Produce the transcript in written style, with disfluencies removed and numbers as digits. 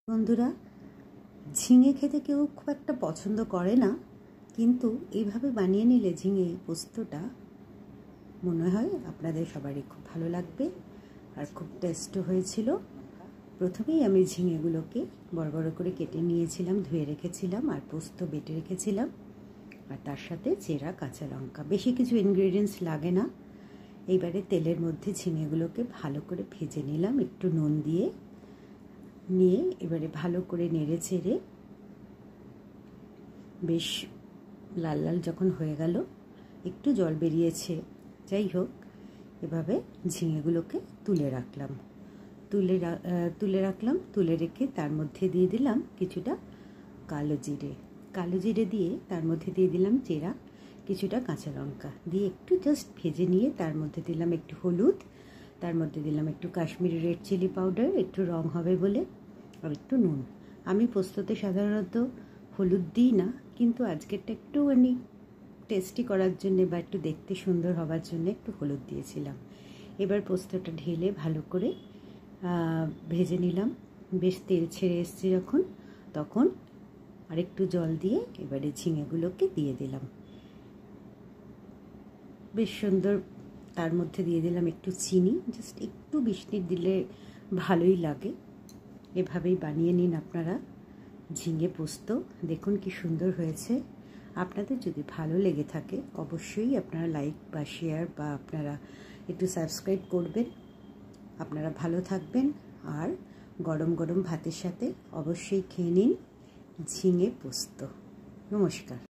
বন্ধুরা, ঝিঙে খেতে কেউ খুব একটা পছন্দ করে না, কিন্তু এইভাবে বানিয়ে নিলে ঝিঙে পোস্তটা মনে হয় আপনাদের সবারই খুব ভালো লাগবে আর খুব টেস্টও হয়েছিল। প্রথমেই আমি ঝিঙেগুলোকে বড় বড় করে কেটে নিয়েছিলাম, ধুয়ে রেখেছিলাম আর পোস্ত বেটে রেখেছিলাম, আর তার সাথে চেরা কাঁচা লঙ্কা। বেশি কিছু ইনগ্রেডিয়েন্টস লাগে না। এইবারে তেলের মধ্যে ঝিঙেগুলোকে ভালো করে ভেজে নিলাম একটু নুন দিয়ে, নিয়ে এবারে ভালো করে নেড়ে চেড়ে বেশ লাল লাল যখন হয়ে গেল, একটু জল বেরিয়েছে, যাই হোক, এভাবে ঝিঙেগুলোকে তুলে রাখলাম। তুলে রেখে তার মধ্যে দিয়ে দিলাম কিছুটা কালো জিরে দিয়ে তার মধ্যে দিয়ে দিলাম চেরা কিছুটা কাঁচা লঙ্কা দিয়ে একটু জাস্ট ভেজে নিয়ে তার মধ্যে দিলাম একটু হলুদ, তার মধ্যে দিলাম একটু কাশ্মীরি রেড চিলি পাউডার, একটু রং হবে বলে, আর একটু নুন। আমি পোস্ততে সাধারণত হলুদ দিই না, কিন্তু আজকেরটা একটুখানি টেস্টি করার জন্যে বা একটু দেখতে সুন্দর হওয়ার জন্য একটু হলুদ দিয়েছিলাম। এবার পোস্তটা ঢেলে ভালো করে ভেজে নিলাম। বেশ তেল ছেড়ে এসছে যখন, তখন আরেকটু জল দিয়ে এবারে ঝিঙেগুলোকে দিয়ে দিলাম। বেশ সুন্দর। তার মধ্যে দিয়ে দিলাম একটু চিনি, জাস্ট একটু মিষ্টি দিলে ভালোই লাগে। এভাবেই বানিয়ে নিন আপনারা ঝিঙে পোস্ত। দেখুন কি সুন্দর হয়েছে। আপনাদের যদি ভালো লেগে থাকে অবশ্যই আপনারা লাইক বা শেয়ার বা আপনারা একটু সাবস্ক্রাইব করবেন। আপনারা ভালো থাকবেন, আর গরম গরম ভাতের সাথে অবশ্যই খেয়ে নিন ঝিঙে পোস্ত। নমস্কার।